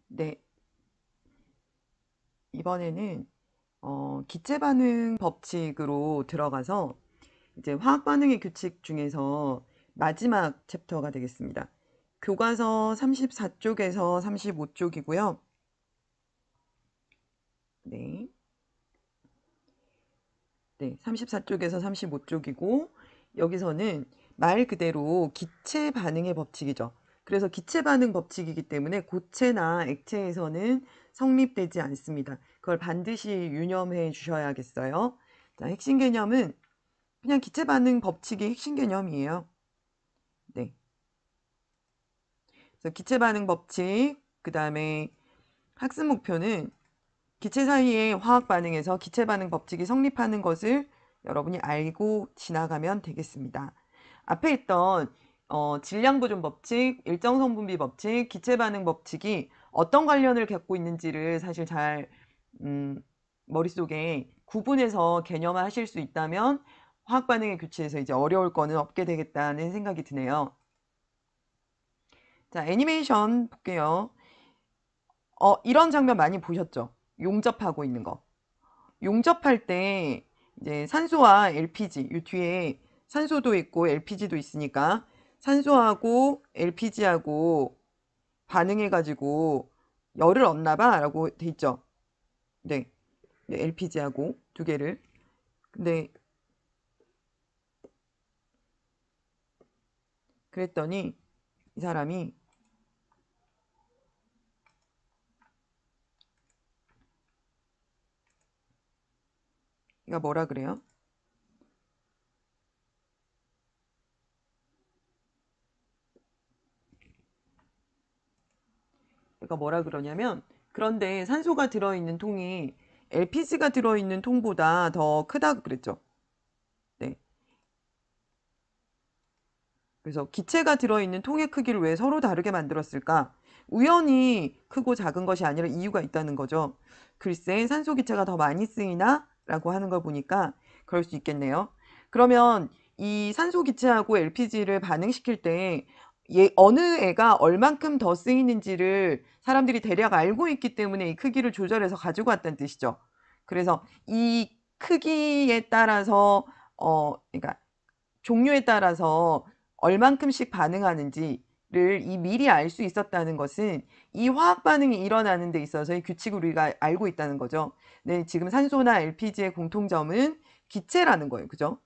네, 이번에는 기체 반응 법칙으로 들어가서 이제 화학 반응의 규칙 중에서 마지막 챕터가 되겠습니다. 교과서 34쪽에서 35쪽이고요. 네. 네, 34쪽에서 35쪽이고 여기서는 말 그대로 기체 반응의 법칙이죠. 그래서 기체 반응 법칙이기 때문에 고체나 액체에서는 성립되지 않습니다. 그걸 반드시 유념해 주셔야겠어요. 자, 핵심 개념은 그냥 기체 반응 법칙이 핵심 개념이에요. 네. 그래서 기체 반응 법칙, 그 다음에 학습 목표는 기체 사이의 화학 반응에서 기체 반응 법칙이 성립하는 것을 여러분이 알고 지나가면 되겠습니다. 앞에 있던 질량 보존 법칙, 일정 성분비 법칙, 기체 반응 법칙이 어떤 관련을 갖고 있는지를 사실 잘 머릿속에 구분해서 개념화하실 수 있다면 화학 반응의 규칙에서 이제 어려울 거는 없게 되겠다는 생각이 드네요. 자, 애니메이션 볼게요. 이런 장면 많이 보셨죠? 용접하고 있는 거. 용접할 때 이제 산소와 LPG, 이 뒤에 산소도 있고 LPG도 있으니까 산소하고 LPG하고 반응해가지고 열을 얻나봐 라고 돼 있죠. 네, 네, LPG하고 두 개를. 근데 그랬더니 이 사람이 이가 뭐라 그래요? 얘가 뭐라 그러냐면 그런데 산소가 들어있는 통이 LPG가 들어있는 통보다 더 크다고 그랬죠. 네. 그래서 기체가 들어있는 통의 크기를 왜 서로 다르게 만들었을까? 우연히 크고 작은 것이 아니라 이유가 있다는 거죠. 글쎄, 산소 기체가 더 많이 쓰이나? 라고 하는 걸 보니까 그럴 수 있겠네요. 그러면 이 산소 기체하고 LPG를 반응시킬 때 어느 애가 얼만큼 더 쓰이는지를 사람들이 대략 알고 있기 때문에 이 크기를 조절해서 가지고 왔다는 뜻이죠. 그래서 이 크기에 따라서 그러니까 종류에 따라서 얼만큼씩 반응하는지를 미리 알 수 있었다는 것은 이 화학 반응이 일어나는 데 있어서의 규칙을 우리가 알고 있다는 거죠. 네, 지금 산소나 LPG의 공통점은 기체라는 거예요. 그죠?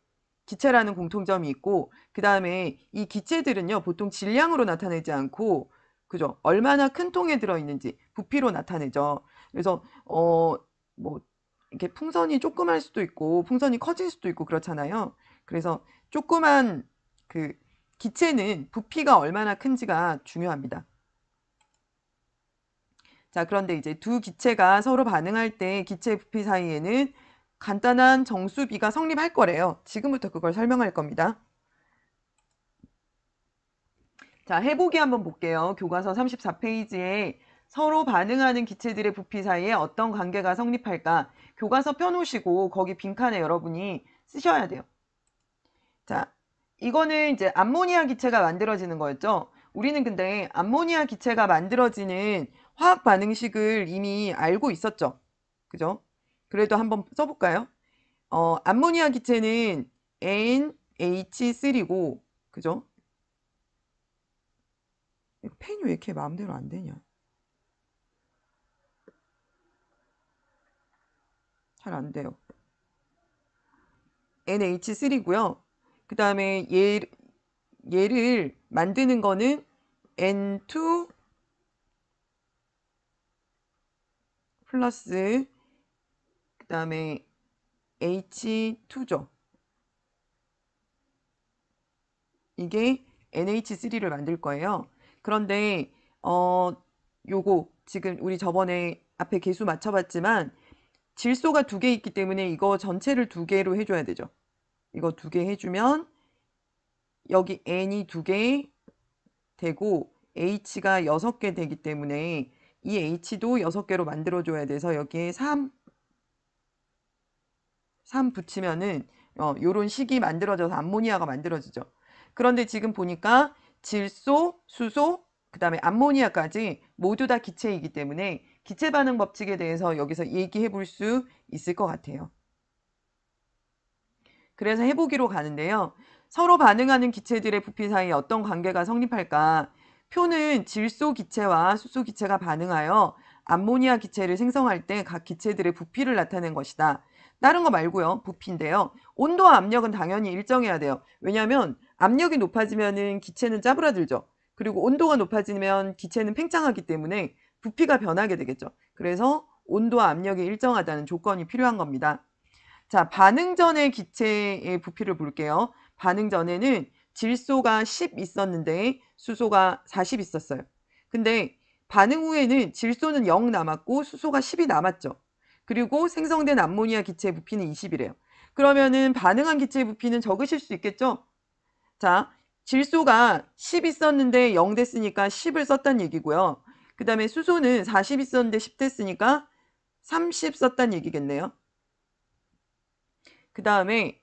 기체라는 공통점이 있고 그 다음에 이 기체들은요 보통 질량으로 나타내지 않고 그죠? 얼마나 큰 통에 들어있는지 부피로 나타내죠. 그래서 뭐 이렇게 풍선이 조그만 수도 있고 풍선이 커질 수도 있고 그렇잖아요. 그래서 조그만 그 기체는 부피가 얼마나 큰지가 중요합니다. 자, 그런데 이제 두 기체가 서로 반응할 때 기체 부피 사이에는 간단한 정수비가 성립할 거래요. 지금부터 그걸 설명할 겁니다. 자, 해보기 한번 볼게요. 교과서 34페이지에 서로 반응하는 기체들의 부피 사이에 어떤 관계가 성립할까? 교과서 펴놓으시고 거기 빈칸에 여러분이 쓰셔야 돼요. 자, 이거는 이제 암모니아 기체가 만들어지는 거였죠. 우리는 근데 암모니아 기체가 만들어지는 화학 반응식을 이미 알고 있었죠. 그죠? 그래도 한번 써볼까요? 암모니아 기체는 NH3고, 그죠? 이거 펜이 왜 이렇게 마음대로 안 되냐? 잘 안 돼요. NH3고요. 그 다음에 얘를 만드는 거는 N2 플러스 그 다음에 H2죠. 이게 NH3를 만들 거예요. 그런데 요거 지금 우리 저번에 앞에 개수 맞춰봤지만 질소가 두 개 있기 때문에 이거 전체를 두 개로 해줘야 되죠. 이거 두 개 해주면 여기 N이 두 개 되고 H가 6개 되기 때문에 이 H도 6개로 만들어줘야 돼서 여기에 3 붙이면은 요런 식이 만들어져서 암모니아가 만들어지죠. 그런데 지금 보니까 질소, 수소, 그 다음에 암모니아까지 모두 다 기체이기 때문에 기체 반응 법칙에 대해서 여기서 얘기해 볼 수 있을 것 같아요. 그래서 해보기로 가는데요. 서로 반응하는 기체들의 부피 사이에 어떤 관계가 성립할까? 표는 질소 기체와 수소 기체가 반응하여 암모니아 기체를 생성할 때 각 기체들의 부피를 나타낸 것이다. 다른 거 말고요. 부피인데요. 온도와 압력은 당연히 일정해야 돼요. 왜냐하면 압력이 높아지면 기체는 짜부라들죠. 그리고 온도가 높아지면 기체는 팽창하기 때문에 부피가 변하게 되겠죠. 그래서 온도와 압력이 일정하다는 조건이 필요한 겁니다. 자, 반응 전의 기체의 부피를 볼게요. 반응 전에는 질소가 10 있었는데 수소가 40 있었어요. 근데 반응 후에는 질소는 0 남았고 수소가 10이 남았죠. 그리고 생성된 암모니아 기체의 부피는 20이래요. 그러면은 반응한 기체의 부피는 적으실 수 있겠죠? 자, 질소가 10 있었는데 0 됐으니까 10을 썼단 얘기고요. 그 다음에 수소는 40 있었는데 10 됐으니까 30 썼단 얘기겠네요. 그 다음에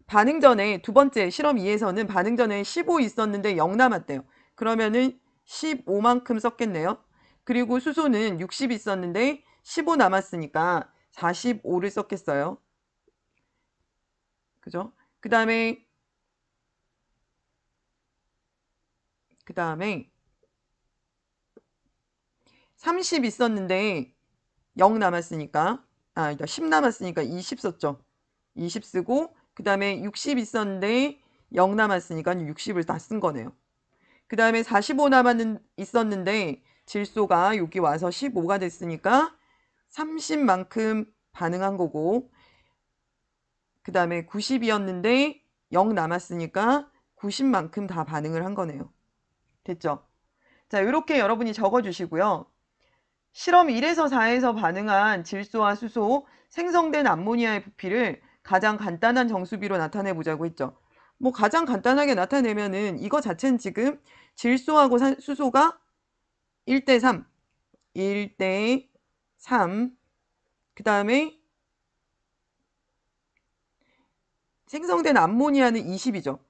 반응 전에 두 번째 실험 2에서는 반응 전에 15 있었는데 0 남았대요. 그러면은 15만큼 썼겠네요. 그리고 수소는 60 있었는데 15 남았으니까 45를 썼겠어요. 그죠? 그 다음에 30 있었는데 0 남았으니까 10 남았으니까 20 썼죠. 20 쓰고 그 다음에 60 있었는데 0 남았으니까 60을 다 쓴 거네요. 그 다음에 45 있었는데 질소가 여기 와서 15가 됐으니까 30만큼 반응한 거고, 그 다음에 90이었는데 0 남았으니까 90만큼 다 반응을 한 거네요. 됐죠? 자, 이렇게 여러분이 적어주시고요. 실험 1에서 4에서 반응한 질소와 수소, 생성된 암모니아의 부피를 가장 간단한 정수비로 나타내 보자고 했죠. 뭐 가장 간단하게 나타내면은 이거 자체는 지금 질소하고 수소가 1대 3, 1대 3, 그 다음에 생성된 암모니아는 20이죠.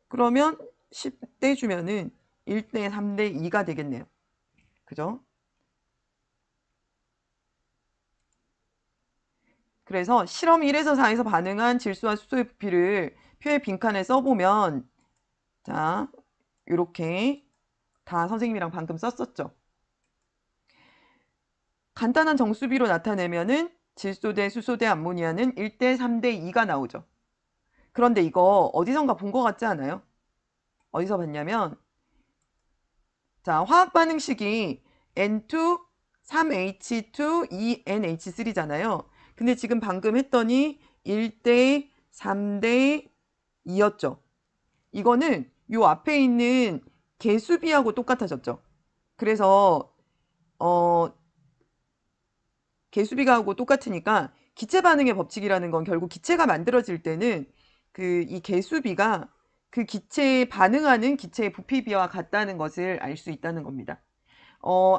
그러면 10 떼주면은 1대 3대 2가 되겠네요. 그죠? 그래서 실험 1에서 4에서 반응한 질소와 수소의 부피를 표의 빈칸에 써보면, 자, 이렇게 다 선생님이랑 방금 썼었죠. 간단한 정수비로 나타내면은 질소 대 수소 대 암모니아는 1대 3대 2가 나오죠. 그런데 이거 어디선가 본 것 같지 않아요? 어디서 봤냐면, 자, 화학 반응식이 N2, 3H2, 2NH3잖아요. 근데 지금 방금 했더니 1대 3대 2였죠. 이거는 요 앞에 있는 개수비하고 똑같아졌죠. 그래서 개수비가 하고 똑같으니까 기체 반응의 법칙이라는 건 결국 기체가 만들어질 때는 그 이 개수비가 그 기체에 반응하는 기체의 부피비와 같다는 것을 알 수 있다는 겁니다.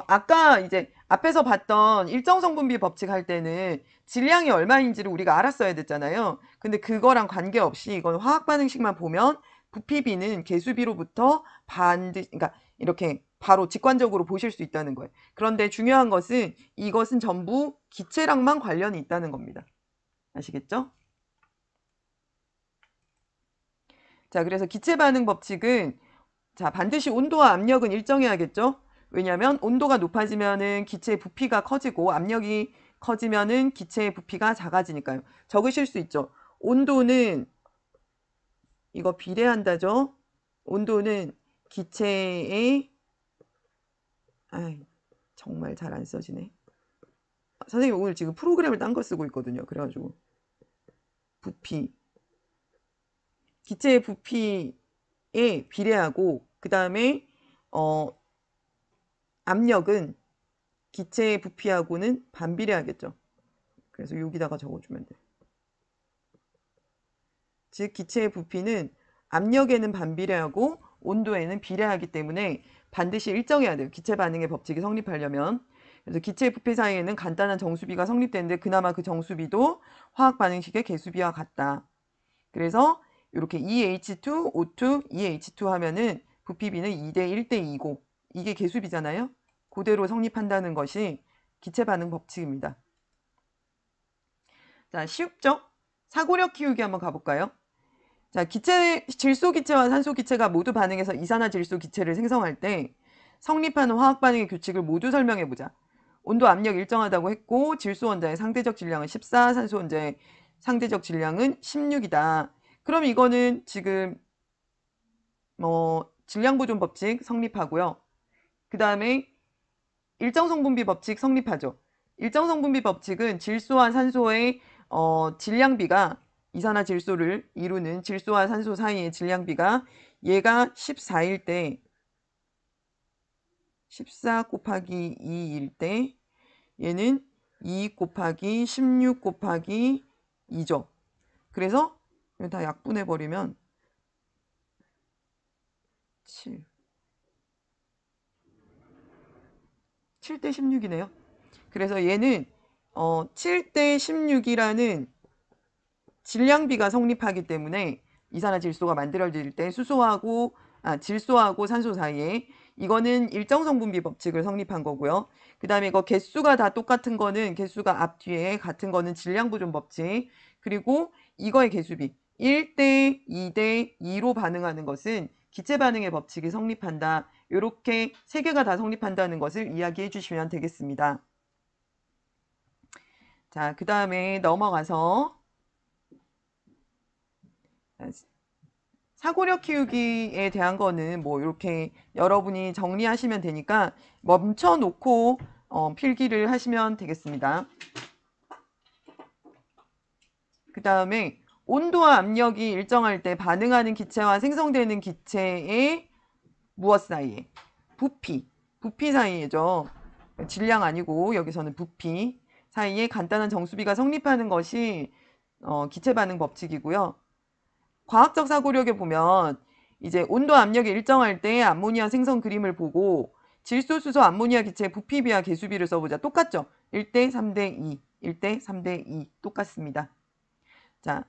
아까 이제 앞에서 봤던 일정 성분비 법칙 할 때는 질량이 얼마인지를 우리가 알았어야 됐잖아요. 근데 그거랑 관계없이 이건 화학 반응식만 보면 부피비는 개수비로부터 반드시, 그러니까 이렇게 바로 직관적으로 보실 수 있다는 거예요. 그런데 중요한 것은 이것은 전부 기체랑만 관련이 있다는 겁니다. 아시겠죠? 자, 그래서 기체 반응 법칙은 자, 반드시 온도와 압력은 일정해야겠죠? 왜냐하면 온도가 높아지면은 기체의 부피가 커지고 압력이 커지면은 기체의 부피가 작아지니까요. 적으실 수 있죠. 온도는 이거 비례한다죠. 온도는 기체의 정말 잘 안 써지네. 선생님 오늘 지금 프로그램을 딴 거 쓰고 있거든요. 그래가지고 부피 기체의 부피에 비례하고 그 다음에 압력은 기체의 부피하고는 반비례하겠죠. 그래서 여기다가 적어주면 돼. 즉 기체의 부피는 압력에는 반비례하고 온도에는 비례하기 때문에 반드시 일정해야 돼요. 기체 반응의 법칙이 성립하려면. 그래서 기체의 부피 사이에는 간단한 정수비가 성립되는데 그나마 그 정수비도 화학 반응식의 개수비와 같다. 그래서 이렇게 EH2, O2, EH2 하면은 부피 B는 2대 1대 2고 이게 계수비잖아요. 그대로 성립한다는 것이 기체 반응 법칙입니다. 자, 쉽죠? 사고력 키우기 한번 가볼까요? 자, 질소 기체와 산소 기체가 모두 반응해서 이산화질소 기체를 생성할 때 성립하는 화학 반응의 규칙을 모두 설명해 보자. 온도 압력 일정하다고 했고 질소 원자의 상대적 질량은 14, 산소 원자의 상대적 질량은 16이다. 그럼 이거는 지금 질량 보존 법칙 성립하고요. 그 다음에 일정성분비 법칙 성립하죠. 일정성분비 법칙은 질소와 산소의 질량비가 이산화질소를 이루는 질소와 산소 사이의 질량비가 얘가 14일 때 14 곱하기 2일 때 얘는 2 곱하기 16 곱하기 2죠. 그래서 이거 다 약분해버리면 7대 16이네요. 그래서 얘는 7대 16이라는 질량비가 성립하기 때문에 이산화질소가 만들어질 때 질소하고 산소 사이에 이거는 일정성분비 법칙을 성립한 거고요. 그 다음에 이거 개수가 다 똑같은 거는 개수가 앞뒤에 같은 거는 질량보존 법칙, 그리고 이거의 개수비 1대 2대 2로 반응하는 것은 기체 반응의 법칙이 성립한다. 이렇게 세 개가 다 성립한다는 것을 이야기해 주시면 되겠습니다. 자, 그 다음에 넘어가서 사고력 키우기에 대한 거는 뭐 이렇게 여러분이 정리하시면 되니까 멈춰 놓고 필기를 하시면 되겠습니다. 그 다음에 온도와 압력이 일정할 때 반응하는 기체와 생성되는 기체의 무엇 사이에? 부피 사이에죠. 질량 아니고 여기서는 부피 사이에 간단한 정수비가 성립하는 것이 기체 반응 법칙이고요. 과학적 사고력에 보면 이제 온도 압력이 일정할 때 암모니아 생성 그림을 보고 질소, 수소, 암모니아 기체의 부피비와 개수비를 써보자. 똑같죠? 1대 3대 2, 1대 3대 2 똑같습니다. 자,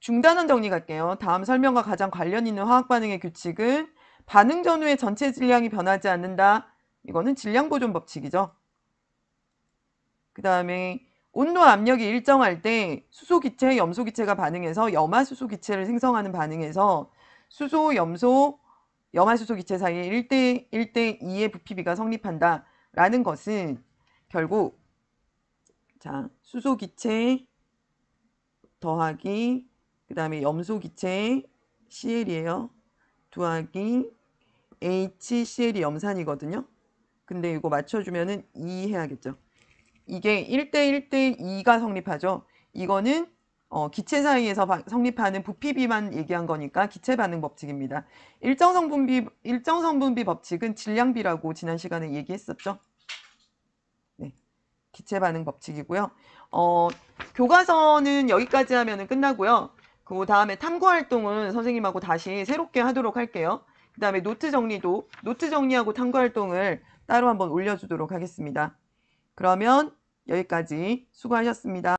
중단원 정리 갈게요. 다음 설명과 가장 관련 있는 화학 반응의 규칙은 반응 전후의 전체 질량이 변하지 않는다. 이거는 질량 보존 법칙이죠. 그 다음에 온도 압력이 일정할 때 수소 기체, 염소 기체가 반응해서 염화수소 기체를 생성하는 반응에서 수소, 염소, 염화수소 기체 사이에 1대 2의 부피비가 성립한다. 라는 것은 결국 자, 수소 기체 더하기 그 다음에 염소 기체 CL이에요. 더하기 HCl이 염산이거든요. 근데 이거 맞춰주면은 2 해야겠죠. 이게 1대 1대 2가 성립하죠. 이거는 기체 사이에서 성립하는 부피비만 얘기한 거니까 기체 반응 법칙입니다. 일정성분비 법칙은 질량비라고 지난 시간에 얘기했었죠. 네, 기체 반응 법칙이고요. 교과서는 여기까지 하면 끝나고요. 그 다음에 탐구 활동은 선생님하고 다시 새롭게 하도록 할게요. 그 다음에 노트 정리하고 탐구 활동을 따로 한번 올려주도록 하겠습니다. 그러면 여기까지 수고하셨습니다.